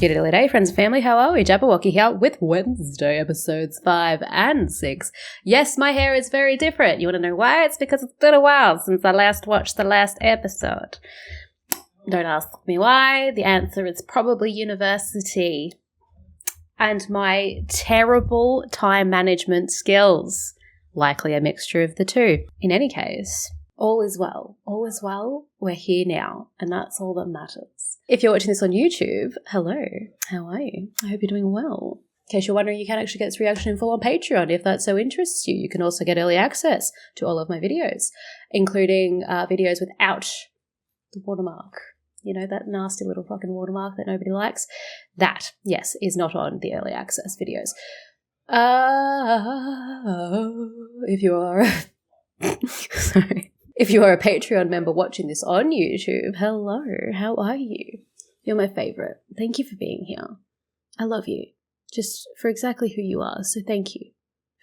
G'day day, friends and family, how are we? Jabberwocky here with Wednesday episodes 5 and 6. Yes, my hair is very different. You want to know why? It's because it's been a while since I last watched the last episode. Don't ask me why. The answer is probably university and my terrible time management skills. Likely a mixture of the two. In any case, all is well. All is well. We're here now, and that's all that matters. If you're watching this on YouTube, hello. How are you? I hope you're doing well. In case you're wondering, you can actually get this reaction in full on Patreon if that so interests you. You can also get early access to all of my videos, including videos without the watermark. You know, that nasty little fucking watermark that nobody likes? That, yes, is not on the early access videos. If you are... Sorry. If you are a Patreon member watching this on YouTube, hello, how are you? You're my favourite. Thank you for being here. I love you, just for exactly who you are, so thank you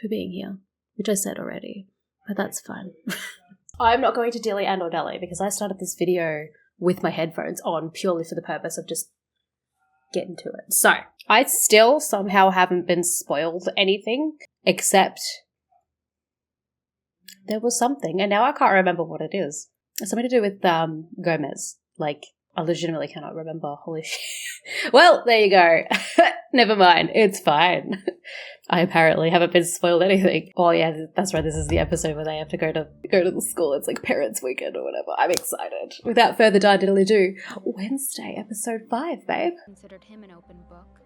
for being here, which I said already, but that's fine. I'm not going to dilly and or dally because I started this video with my headphones on purely for the purpose of just getting to it. So, I still somehow haven't been spoiled anything, except... there was something, and now I can't remember what it is. It's something to do with Gomez. Like, I legitimately cannot remember. Holy shit. Well, there you go. Never mind. It's fine. I apparently haven't been spoiled anything. Oh yeah, that's right. This is the episode where they have to go to the school. It's like parents' weekend or whatever. I'm excited. Without further ado, Wednesday, episode 5, babe. Considered him an open book.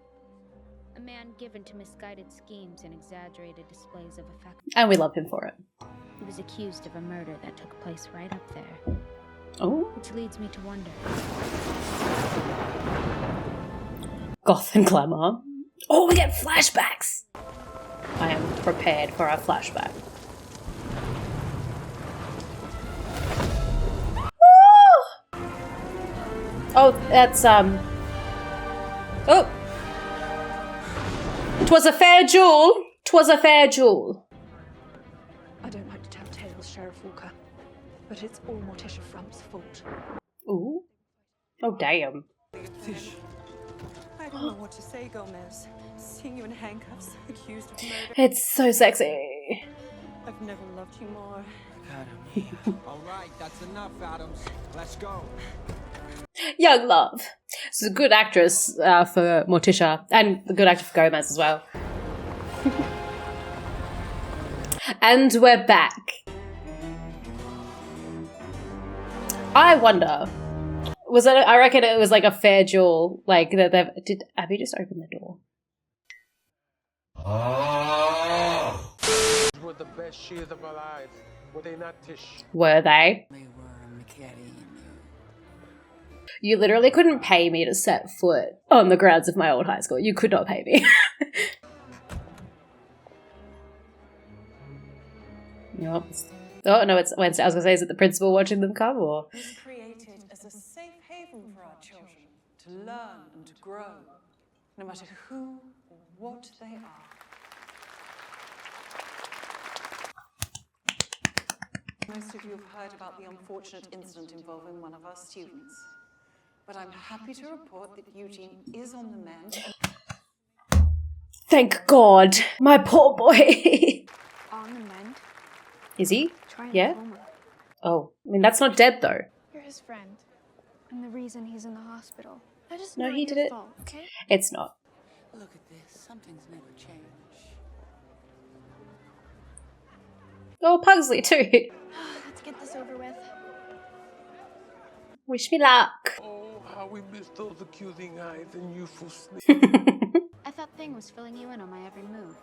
A man given to misguided schemes and exaggerated displays of affection. And we love him for it. He was accused of a murder that took place right up there. Oh. Which leads me to wonder. Goth and glamour. Oh, we get flashbacks! I am prepared for a flashback. Woo! Oh, that's, Oh! 'Twas a fair jewel! 'Twas a fair jewel! I don't like to tell tales, Sheriff Walker, but it's all Morticia Frump's fault. Ooh. Oh, damn. Fish. I don't know what to say, Gomez. Seeing you in handcuffs, accused of murder. It's so sexy. I've never loved you more. All right, that's enough, Adams. Let's go. Young love. She's a good actress for Morticia, and a good actor for Gomez as well. And we're back. I wonder, was it? I reckon it was like a fair jewel. Like did Abby just open the door? Were the best shears of our lives. Were they not, Tish? Were they? They were McCaddy. You literally couldn't pay me to set foot on the grounds of my old high school. You could not pay me. Yep. Oh, no, it's Wednesday. I was going to say, is it the principal watching them come, or? It was created as a safe haven for our children to learn and to grow, no matter who or what they are. Most of you have heard about the unfortunate incident involving one of our students. But I'm happy to report that Eugene is on the mend. Thank God. My poor boy. On the mend? Is he? Trying Yeah? coma. Oh, I mean, that's not dead, though. You're his friend. And the reason he's in the hospital. That is No, not he your did it. fault, okay? It's not. Look at this. Some things never change. Oh, Pugsley, too. Let's get this over with. Wish me luck. Oh, how we missed those accusing eyes and youthful sneers. I thought Thing was filling you in on my every move.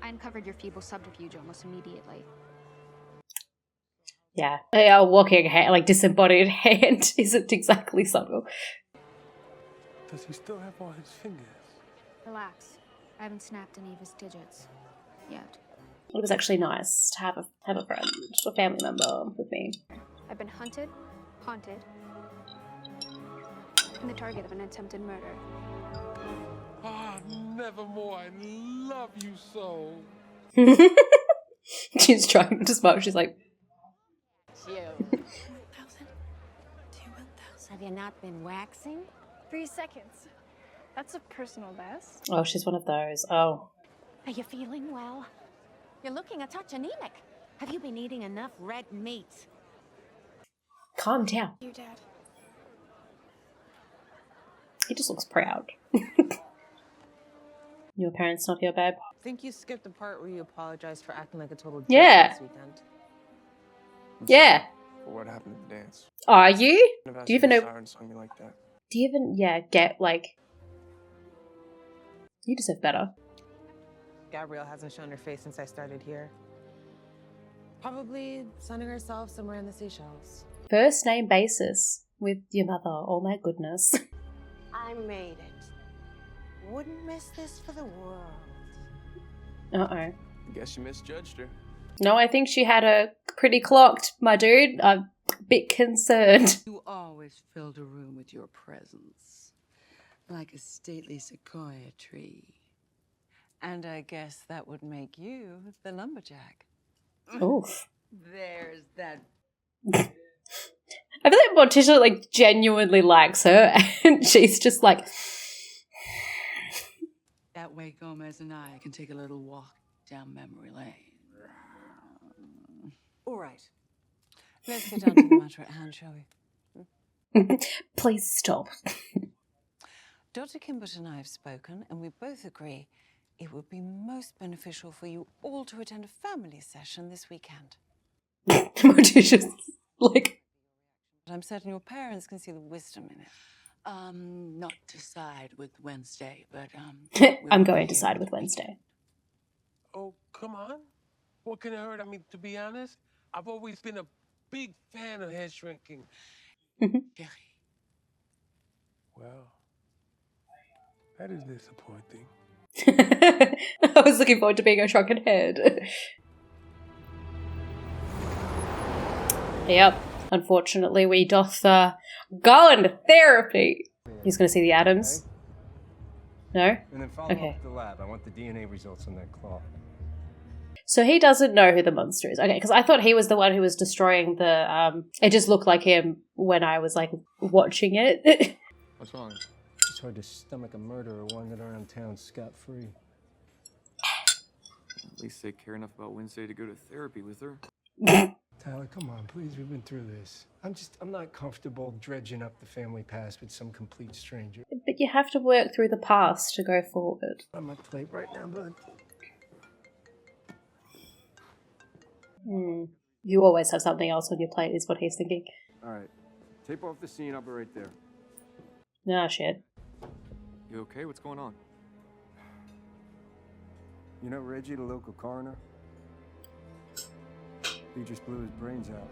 I uncovered your feeble subterfuge almost immediately. Yeah. A walking hand, like disembodied hand, isn't exactly subtle. Does he still have all his fingers? Relax. I haven't snapped any of his digits. Yet. It was actually nice to have a friend, a family member with me. I've been hunted, haunted, and the target of an attempted murder. Ah, nevermore. I love you so. She's trying to smile. She's like, Have you not been waxing? 3 seconds. That's a personal best. Oh, she's one of those. Oh. Are you feeling well? You're looking a touch anemic. Have you been eating enough red meat? Calm down. You, Dad. He just looks proud. Your parents not here, babe? I think you skipped the part where you apologized for acting like a total jerk Yeah. this weekend. Yeah. For what happened at the dance. Are you? Do Do you even know? Siren sung me like that? Do you even, get, like... You deserve better. Gabrielle hasn't shown her face since I started here. Probably sunning herself somewhere in the Seychelles. First name basis with your mother. Oh my goodness. I made it. Wouldn't miss this for the world. Uh-oh. I guess you misjudged her. No, I think she had her pretty clocked, my dude. I'm a bit concerned. You always filled a room with your presence, like a stately sequoia tree. And I guess that would make you the lumberjack. Oof. There's that. I feel like Morticia, like, genuinely likes her, and she's just like... That way Gomez and I can take a little walk down memory lane. All right. Let's get down to the matter at hand, shall we? Please stop. Dr. Kimbert and I have spoken, and we both agree it would be most beneficial for you all to attend a family session this weekend. Morticia's like... But I'm certain your parents can see the wisdom in it. Not to side with Wednesday, but I'm going to side with Wednesday. Oh, come on. What can it hurt? I mean, to be honest, I've always been a big fan of head shrinking. Jerry. Well, that is disappointing. I was looking forward to being a shrunken head. Yep. Unfortunately, we doth go into therapy. He's going to see the Adams. No? And then follow Okay. up the lab. I want the DNA results on that claw. So he doesn't know who the monster is. Okay, because I thought he was the one who was destroying the... it just looked like him when I was, like, watching it. What's wrong? It's hard to stomach a murderer wandering around town scot-free. At least they care enough about Wednesday to go to therapy with her. Tyler, come on, please. We've been through this. I'm not comfortable dredging up the family past with some complete stranger. But you have to work through the past to go forward. On my plate right now, bud. You always have something else on your plate, is what he's thinking. All right. Tape off the scene. I'll be right there. Nah, shit. You okay? What's going on? You know Reggie, the local coroner? He just blew his brains out.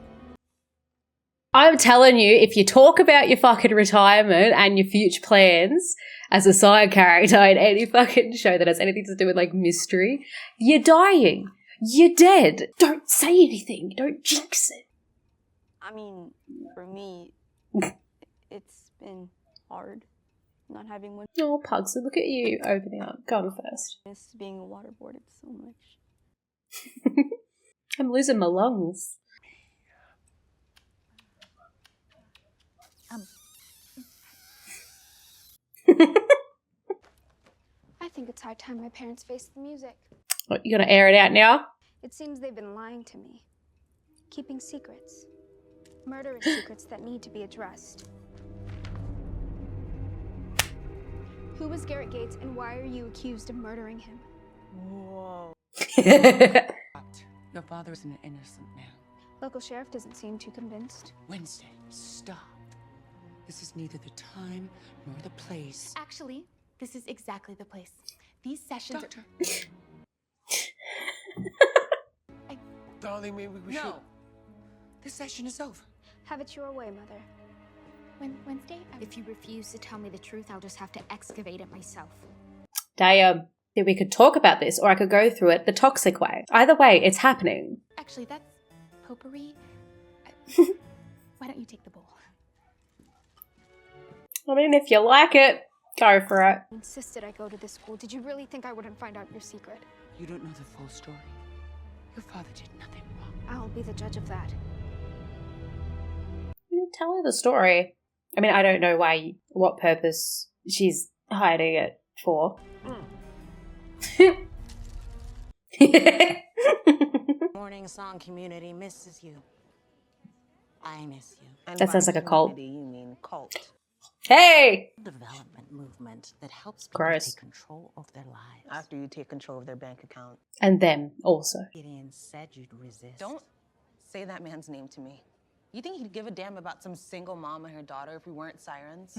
I'm telling you, if you talk about your fucking retirement and your future plans as a side character in any fucking show that has anything to do with, like, mystery, you're dying. You're dead. Don't say anything. Don't jinx it. I mean, for me, it's been hard not having one. Oh, Pugsley, look at you opening up. Go on first. Miss being waterboarded so much. I'm losing my lungs. I think it's high time my parents faced the music. What, you gonna air it out now? It seems they've been lying to me, keeping secrets, murderous secrets that need to be addressed. Who was Garrett Gates, and why are you accused of murdering him? Whoa. Your father is an innocent man. Local sheriff doesn't seem too convinced. Wednesday, stop. This is neither the time nor the place. Actually, this is exactly the place. These sessions Doctor. Darling, maybe we should... No. This session is over. Have it your way, Mother. Wednesday, if you refuse to tell me the truth, I'll just have to excavate it myself. Damn. Yeah, we could talk about this, or I could go through it the toxic way. Either way, it's happening. Actually, that's potpourri. Why don't you take the bowl? I mean, if you like it, go for it. I insisted I go to this school. Did you really think I wouldn't find out your secret? You don't know the full story. Your father did nothing wrong. I'll be the judge of that. You tell her the story. I mean, I don't know what purpose she's hiding it for. Morning Song community misses you. I miss you. And That sounds by like a cult. community, you mean cult. Hey! Development movement that helps people Gross. take control of their lives. After you take control of their bank account. And them also. Gideon said you'd resist. Don't say that man's name to me. You think he'd give a damn about some single mom and her daughter if we weren't sirens?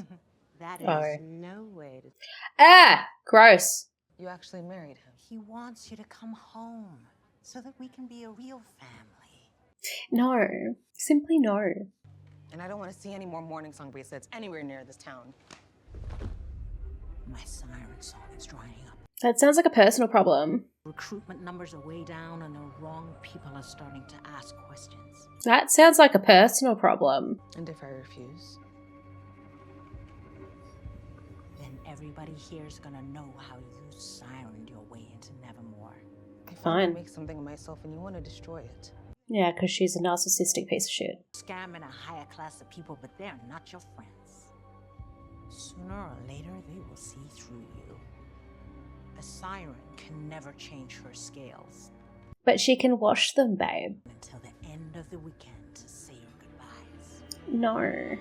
That is Oh. no way to... Ah! Gross. You actually married him. He wants you to come home so that we can be a real family. No. Simply no. And I don't want to see any more Morning Song bracelets anywhere near this town. My Siren song is drying up. That sounds like a personal problem. Recruitment numbers are way down and the wrong people are starting to ask questions. That sounds like a personal problem. And if I refuse? Then everybody here's gonna know how you sirened your way into Nevermore. I Fine. finally make something of myself and you want to destroy it. Yeah, because she's a narcissistic piece of shit. Scamming a higher class of people, but they're not your friends. Sooner or later, they will see through you. A siren can never change her scales But she can wash them, babe. until the end of the weekend to say your goodbyes. No.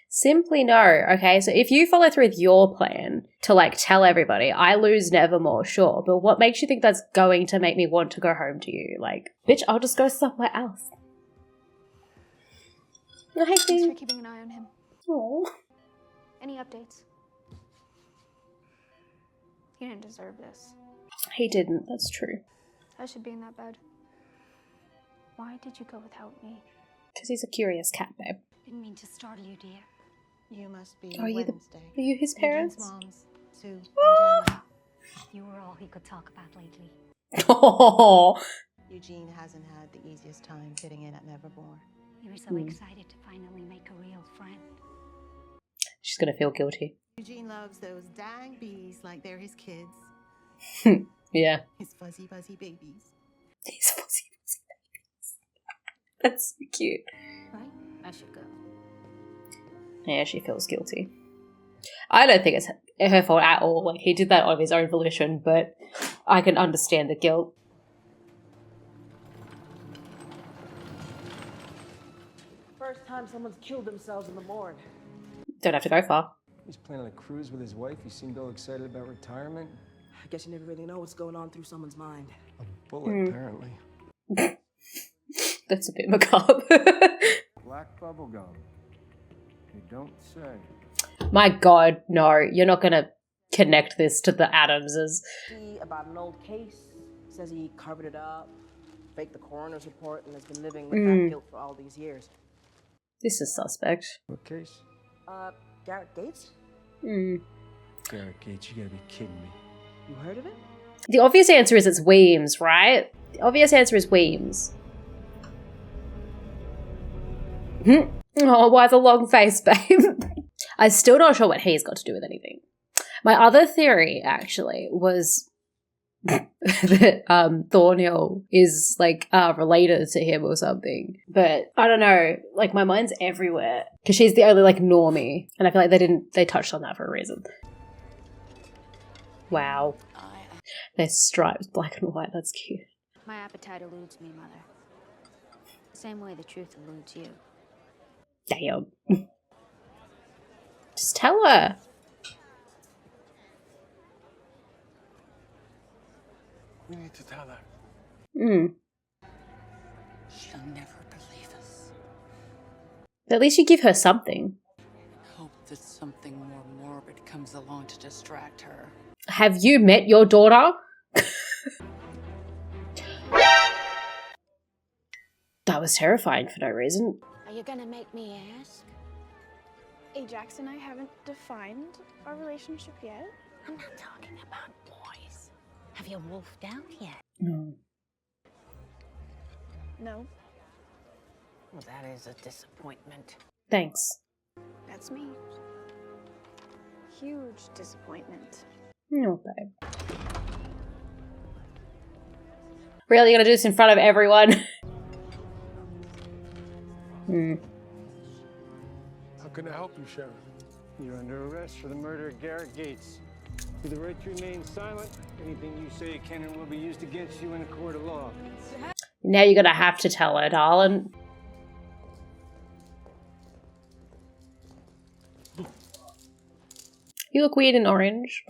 Simply no. Okay, so if you follow through with your plan to like tell everybody, I lose Nevermore, sure, but what makes you think that's going to make me want to go home to you? Like, bitch, I'll just go somewhere else. Oh, hey, Thanks for Finn. keeping an eye on him. Aw. Any updates? He didn't deserve this. He didn't, that's true. I should be in that bed. Why did you go without me? Because he's a curious cat, babe. Didn't mean to startle you, dear. You must be Are you Wednesday. Are you his parents? moms, Sue, Oh. and Jenna. You were all he could talk about lately. Oh. Eugene hasn't had the easiest time fitting in at Nevermore. You were so excited to finally make a real friend. She's gonna feel guilty. Eugene loves those dang bees like they're his kids. Yeah. His fuzzy, fuzzy babies. These fuzzy babies. That's so cute. Right? I should go. Yeah, she feels guilty. I don't think it's her fault at all. Like, he did that of his own volition, but I can understand the guilt. First time someone's killed themselves in the morgue. Don't have to go far. He's planning a cruise with his wife. He seemed all excited about retirement. I guess you never really know what's going on through someone's mind. A bullet, apparently. That's a bit macabre. Black bubble gum. You don't say. My god, no. You're not gonna connect this to the Adamses. See about an old case. Says he covered it up, faked the coroner's report, and has been living with that guilt for all these years. This is suspect. What case? Garrett Gates? Garrett Gates, you gotta be kidding me. You heard of it? The obvious answer is it's Weems, right? The obvious answer is Weems. Oh, why the long face, babe? I'm still not sure what he's got to do with anything. My other theory, actually, was that Thornhill is, like, related to him or something. But I don't know. Like, my mind's everywhere. Because she's the only, like, normie. And I feel like they touched on that for a reason. Wow. They're stripes, black and white. That's cute. My appetite eludes me, Mother. The same way the truth eludes you. Damn. Just tell her. We need to tell her. She'll never believe us. At least you give her something. Hope that something more morbid comes along to distract her. Have you met your daughter? That was terrifying for no reason. Are you gonna make me ask? Ajax and I haven't defined our relationship yet. I'm not talking about boys. Have you wolfed out yet? No. No, Well, that is a disappointment. Thanks. that's me. Huge disappointment. No, babe. Really, you're gonna do this in front of everyone? How can I help you, Sheriff? You're under arrest for the murder of Garrett Gates. You have the right to remain silent. Anything you say can and will be used against you in a court of law. Now you're gonna have to tell her, darling. You look weird in orange.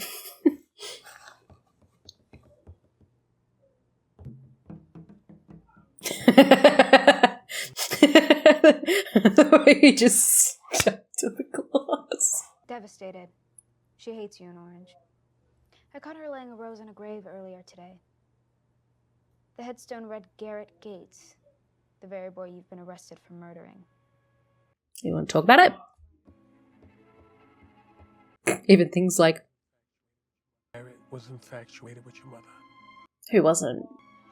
He just stuck to the glass. Devastated. She hates you in orange. I caught her laying a rose in a grave earlier today. The headstone read Garrett Gates, the very boy you've been arrested for murdering. You want to talk about it? Even things like... Garrett was infatuated with your mother. Who wasn't?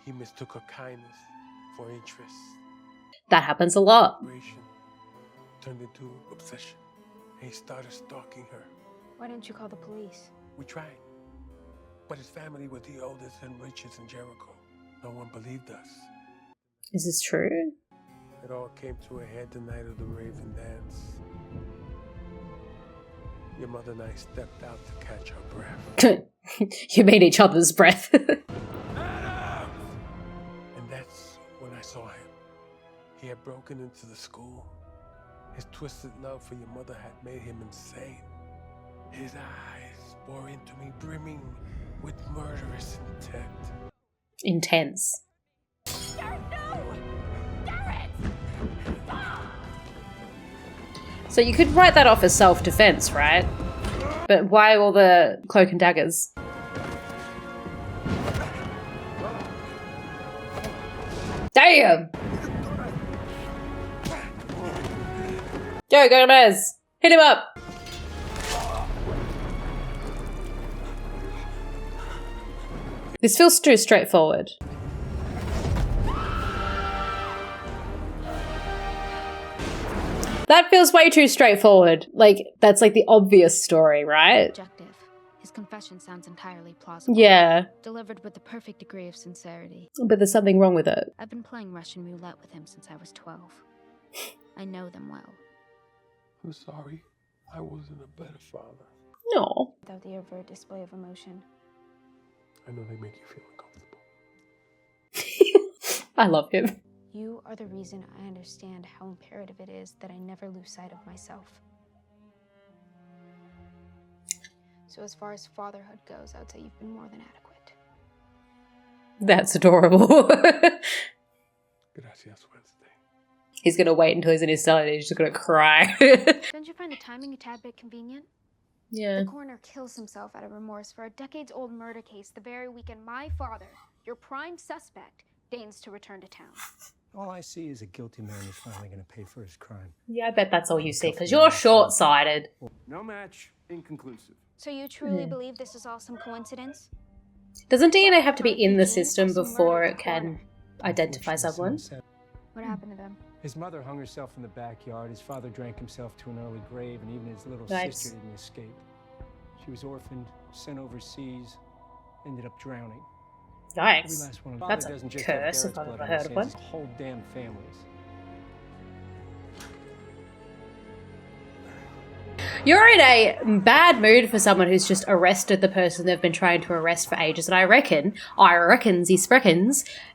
He mistook her kindness for interest. That happens a lot. Admiration turned into obsession, and he started stalking her. Why didn't you call the police? We tried, but his family was the oldest and richest in Jericho. No one believed us. Is this true? It all came to a head the night of the Raven Dance. Your mother and I stepped out to catch her breath. You made each other's breath. And that's when I saw him. He had broken into the school. His twisted love for your mother had made him insane. His eyes bore into me, brimming with murderous intent. Intense. Garrett, no! Garrett! Stop! So you could write that off as self-defense, right? But why all the cloak and daggers? Damn! Go Gomez! Hit him up! This feels too straightforward. That feels way too straightforward. Like, that's like the obvious story, right? Objective. His confession sounds entirely plausible. Yeah. Delivered with the perfect degree of sincerity. But there's something wrong with it. I've been playing Russian roulette with him since I was 12. I know them well. I'm sorry. I wasn't a better father. No. Without the overt display of emotion. I know they make you feel uncomfortable. I love him. You are the reason I understand how imperative it is that I never lose sight of myself. So as far as fatherhood goes, I would say you've been more than adequate. That's adorable. Gracias, Wednesday. He's gonna wait until he's in his cell and he's just gonna cry. Don't you find the timing a tad bit convenient? Yeah. The coroner kills himself out of remorse for a decades-old murder case the very weekend my father, your prime suspect, deigns to return to town. All I see is a guilty man who's finally going to pay for his crime. Yeah, I bet that's all you see, because you're short-sighted. No match. Inconclusive. So you truly believe this is all some coincidence? Doesn't DNA have to be in the system before it can identify someone? What happened to them? His mother hung herself in the backyard. His father drank himself to an early grave, and even his little sister didn't escape. She was orphaned, sent overseas, ended up drowning. Yikes. That's a curse if I've ever heard of one. Whole damn families. You're in a bad mood for someone who's just arrested the person they've been trying to arrest for ages, and I reckons,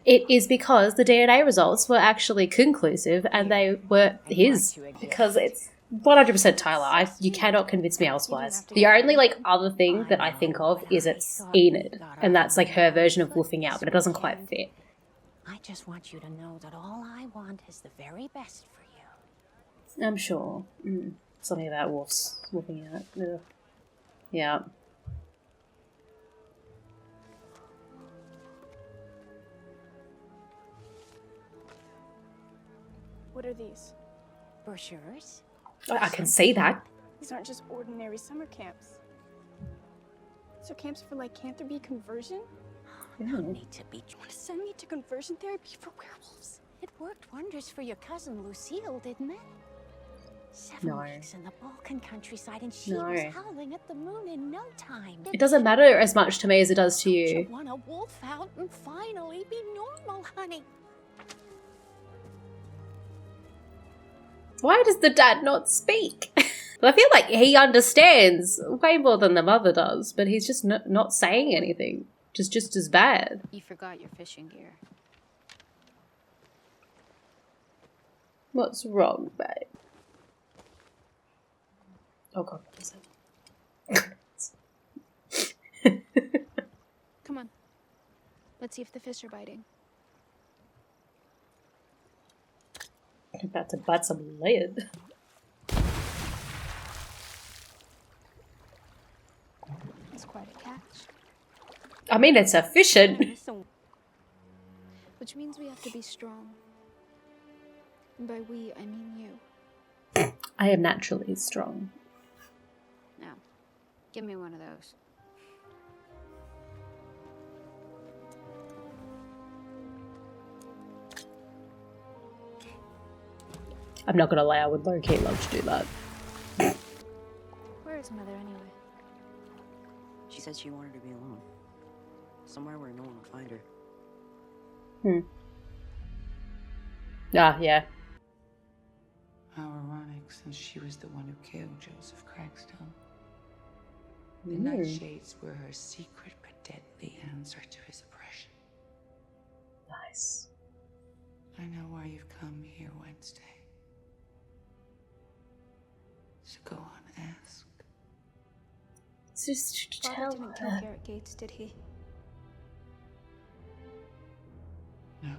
it is because the DNA results were actually conclusive and they were his. Because it's 100% Tyler. You cannot convince me elsewise. The only other thing that I think of is it's Enid, and that's like her version of woofing out, but it doesn't quite fit. I just want you to know that all I want is the very best for you. I'm sure. Something about wolves woofing out. Ugh. Yeah. What are these? Brochures? I can see that. These aren't just ordinary summer camps. These are camps for lycanthropy conversion? No need to be. You want to send me to conversion therapy for werewolves? It worked wonders for your cousin Lucille, didn't it? 7 weeks in the Balkan countryside, and she was howling at the moon in no time. It doesn't matter as much to me as it does to you. You want a wolf out and finally be normal, honey. Why does the dad not speak? But I feel like he understands way more than the mother does, but he's just not saying anything. Just as bad. You forgot your fishing gear. What's wrong, babe? Oh god, what is it? Come on. Let's see if the fish are biting. I'm about to bite some lead. It's quite a catch. I mean, it's efficient. Which means we have to be strong. And by we, I mean you. I am naturally strong. Now, give me one of those. I'm not gonna lie, I would low-key love to do that. Where is Mother anyway? She said she wanted to be alone. Somewhere where no one would find her. Ah, yeah. How ironic, since she was the one who killed Joseph Craigstone. The nightshades were her secret but deadly answer to his oppression. Nice. I know why you've come here, Wednesday. So go on, ask. Just to Father tell didn't kill her. Garrett Gates, did he? No.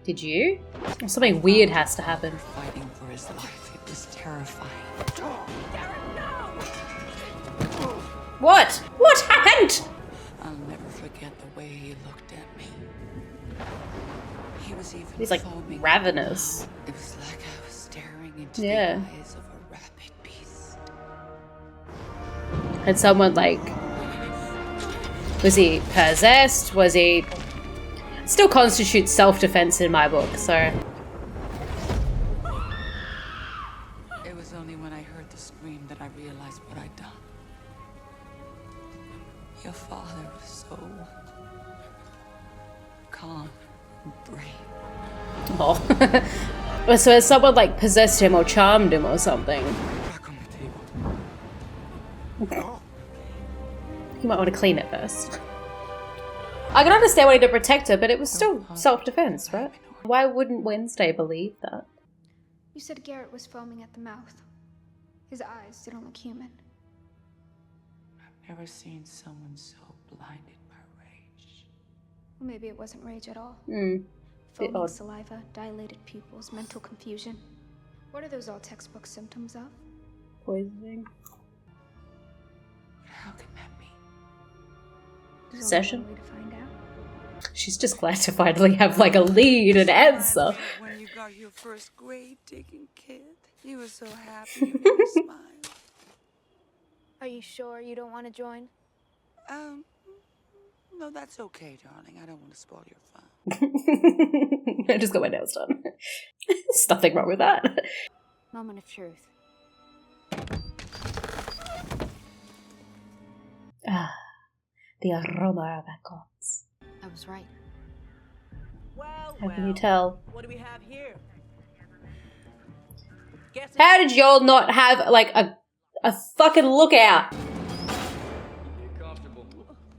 Did you? Or something weird has to happen. Fighting for his life, it was terrifying. What? What happened? I'll never forget the way he looked at me. He was even He's like foaming. ravenous. It was like I was staring into Yeah. the eyes of a rabid beast. Had someone like... Was he possessed? Was he... Still constitutes self-defense in my book, so... It was only when I heard the scream that I realized what I'd done. Your father was so calm and brave. Oh. So has someone like possessed him or charmed him or something? Back on the table. You might want to clean it first. I can understand wanting to protect her, but it was still self-defense, right? Why wouldn't Wednesday believe that? You said Garrett was foaming at the mouth. His eyes didn't look human. I've never seen someone so blinded by rage. Well, maybe it wasn't rage at all. Bit Foaming odd. saliva, dilated pupils, mental confusion. What are those all textbook symptoms of? Poisoning. How can that be? There's Session? only one way to find out. She's just glad to finally have like a lead and answer. When you got your first grave digging kid, you were so happy you made me smile. Are you sure you don't want to join? No, that's okay, darling. I don't want to spoil your fun. I just got my nails done. There's nothing wrong with that. Moment of truth. Ah, the aroma of our gods. I was right. How can you tell? What do we have here? How did y'all not have like a fucking lookout? Get comfortable.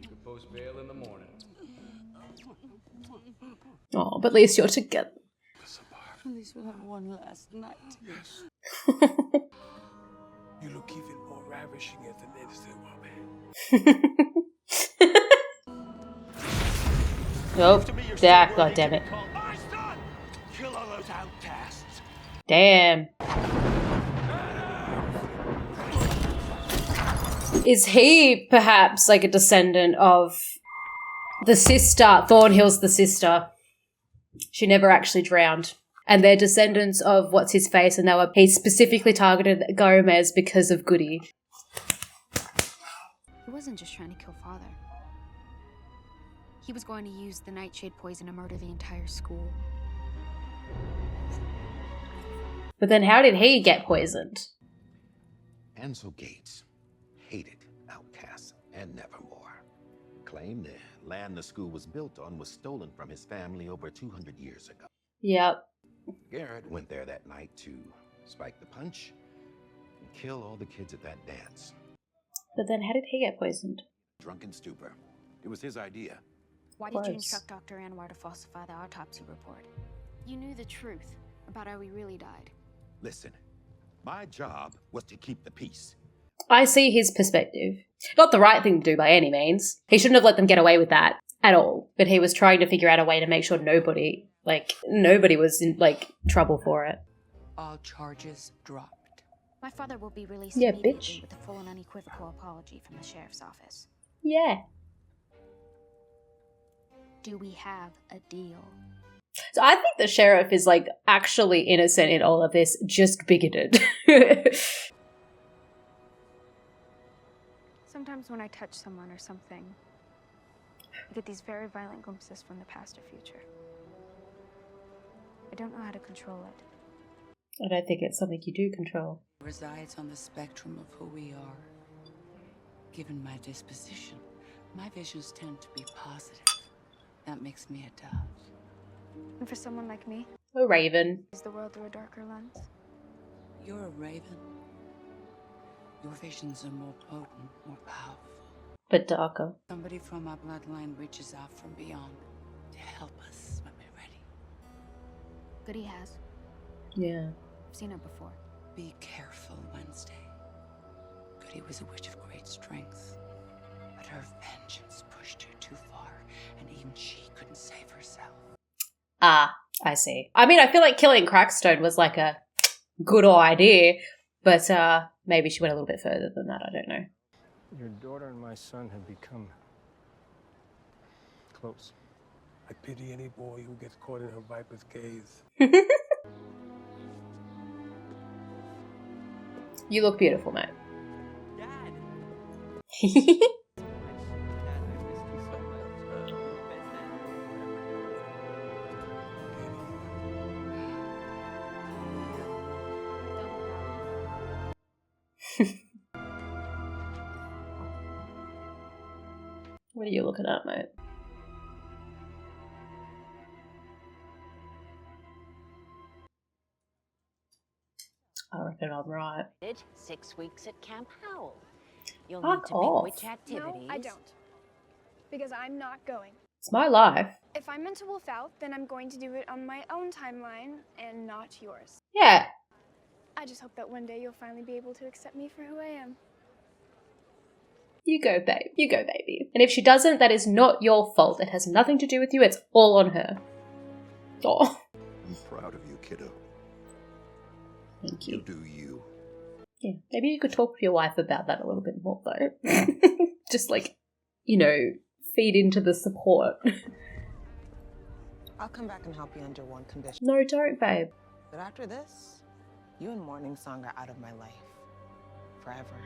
You can post bail in the morning. Oh, but at least you're together. At least we'll have one last night. You look even more ravishing as an innocent woman. Nope. Yeah, god damn it. Kill all those outcasts. Damn. Is he perhaps like a descendant of the sister? Thornhill's the sister. She never actually drowned. And they're descendants of what's his face, and he specifically targeted Gomez because of Goody. He wasn't just trying to kill Father. He was going to use the nightshade poison to murder the entire school. But then how did he get poisoned? Ansel Gates hated outcasts and nevermore. Claimed the land the school was built on was stolen from his family over 200 years ago. Yep. Garrett went there that night to spike the punch and Kill all the kids at that dance. But then how did he get poisoned? Drunken stupor. It was his idea. Why did you instruct Dr. Anwar to falsify the autopsy report? You knew the truth about how he really died. Listen, my job was to keep the peace. I see his perspective. Not the right thing to do by any means. He shouldn't have let them get away with that at all. But he was trying to figure out a way to make sure nobody was in, trouble for it. All charges dropped. My father will be released immediately with a full and unequivocal apology from the sheriff's office. Yeah. Do we have a deal? So I think the sheriff is, actually innocent in all of this, just bigoted. Sometimes when I touch someone or something, I get these very violent glimpses from the past or future. I don't know how to control it. I don't think it's something you do control. Resides on the spectrum of who we are. Given my disposition, my visions tend to be positive. That makes me a dove. And for someone like me, a raven. Is the world through a darker lens? You're a raven. Your visions are more potent, more powerful. But darker. Somebody from our bloodline reaches out from beyond to help us when we're ready. Goody has. Yeah. I've seen her before. Be careful, Wednesday. Goody was a witch of great strength, but her vengeance pushed her too far, and even she couldn't save herself. Ah, I see. I mean, I feel like killing Crackstone was a good idea, but maybe she went a little bit further than that. I don't know. Your daughter and my son have become close. I pity any boy who gets caught in her viper's gaze. You look beautiful, mate. Dad. What are you looking at, mate? I reckon I'm right. 6 weeks at Camp Howell. You'll Fuck need to off. pick which activities. No, I don't. Because I'm not going. It's my life. If I'm meant to wolf out, then I'm going to do it on my own timeline and not yours. Yeah. I just hope that one day you'll finally be able to accept me for who I am. You go, babe. You go, baby. And if she doesn't, that is not your fault. It has nothing to do with you. It's all on her. Oh. I'm proud of you, kiddo. Thank you. You do you. Yeah, maybe you could talk to your wife about that a little bit more, though. Just feed into the support. I'll come back and help you under one condition. No, don't, babe. But after this, you and Morning Song are out of my life. Forever.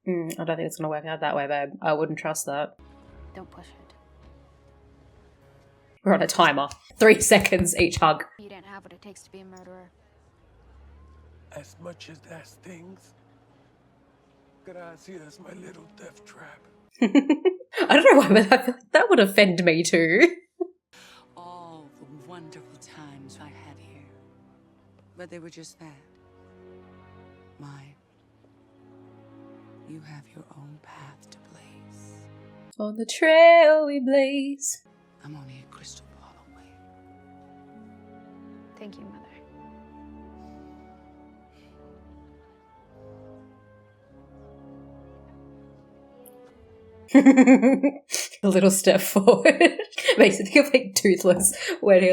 I don't think it's going to work out that way, babe. I wouldn't trust that. Don't push it. We're on a timer. 3 seconds each hug. You don't have what it takes to be a murderer. As much as that stings, gracias, my little death trap. I don't know why, but I feel like that would offend me too. All the wonderful times I had here. But they were just that. Mine. You have your own path to blaze. On the trail we blaze. I'm only a crystal ball away. Thank you, Mother. A little step forward. Makes me think of Toothless when he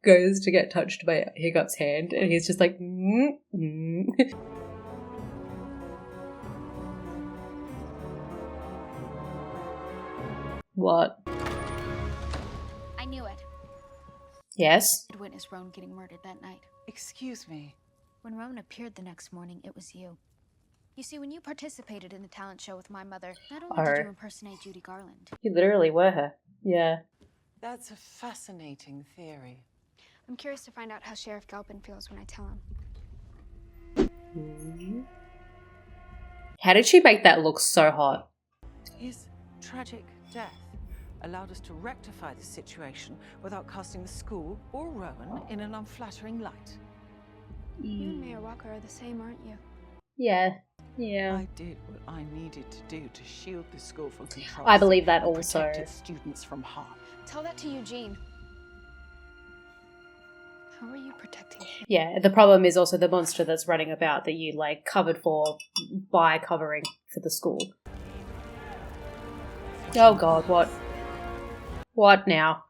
goes to get touched by Hiccup's hand and he's just like What? I knew it. Yes? I'd witnessed Roan getting murdered that night. Excuse me. When Roan appeared the next morning, it was you. You see, when you participated in the talent show with my mother, not only did you impersonate Judy Garland. You literally were her. Yeah. That's a fascinating theory. I'm curious to find out how Sheriff Galpin feels when I tell him. How did she make that look so hot? His tragic death allowed us to rectify the situation without casting the school or Rowan in an unflattering light. You and Mayor Walker are the same, aren't you? Yeah. Yeah. I did what I needed to do to shield the school from control. I believe that and also. protect its students from harm. Tell that to Eugene. How are you protecting him? Yeah, the problem is also the monster that's running about that you, like, covered for by covering for the school. Oh god, what? What now?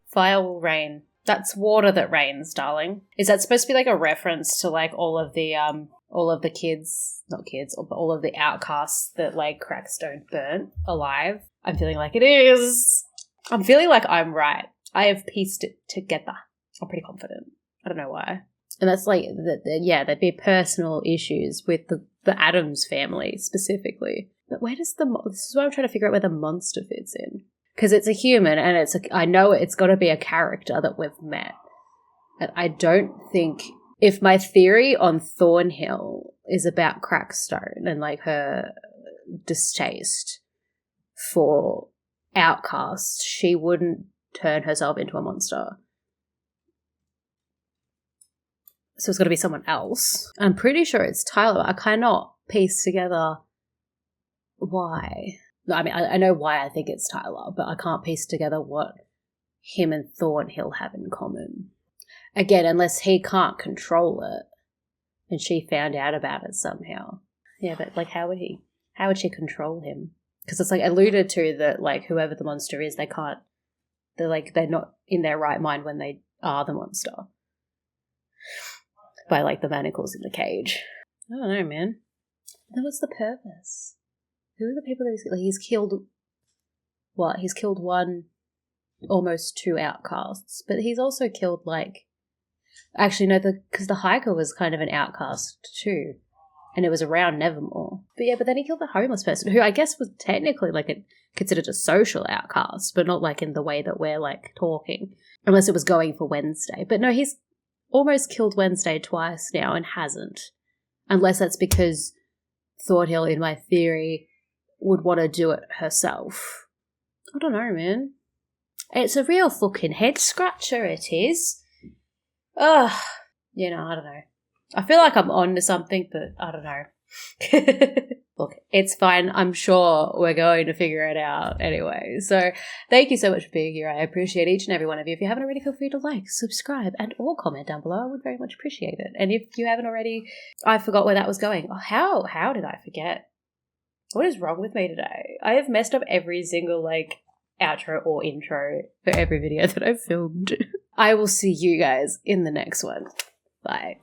Fire will rain. That's water that rains, darling. Is that supposed to be like a reference to like all of the kids, not kids, but all of the outcasts that like Crackstone burnt alive? I'm feeling like it is. I'm feeling like I'm right. I have pieced it together. I'm pretty confident. I don't know why. And that's like, there'd be personal issues with the Addams family specifically. But where does this is why I'm trying to figure out where the monster fits in. Because it's a human, and I know it's got to be a character that we've met. And I don't think, if my theory on Thornhill is about Crackstone and like her distaste for outcasts, she wouldn't turn herself into a monster. So it's got to be someone else. I'm pretty sure it's Tyler. I cannot piece together why. I mean, I know why I think it's Tyler, but I can't piece together what him and Thornhill have in common. Again, unless he can't control it and she found out about it somehow. Yeah, but like how would she control him? Because it's like alluded to that like whoever the monster is, they're not in their right mind when they are the monster. By like the manacles in the cage. I don't know, man. Then what's the purpose? Who are the people that he's killed? What? He's killed almost two outcasts, but he's also killed like. Actually, no, because the hiker was kind of an outcast too, and it was around Nevermore. But then he killed the homeless person, who I guess was technically like considered a social outcast, but not like in the way that we're like talking, unless it was going for Wednesday. But no, he's almost killed Wednesday twice now and hasn't, unless that's because Thornhill, in my theory, would want to do it herself. I don't know, man. It's a real fucking head scratcher, it is. Ugh. I don't know. I feel like I'm on to something, but I don't know. Look, it's fine. I'm sure we're going to figure it out anyway. So thank you so much for being here. I appreciate each and every one of you. If you haven't already, feel free to like, subscribe, and or comment down below. I would very much appreciate it. And if you haven't already, I forgot where that was going. Oh, how did I forget? What is wrong with me today? I have messed up every single like outro or intro for every video that I've filmed. I will see you guys in the next one. Bye.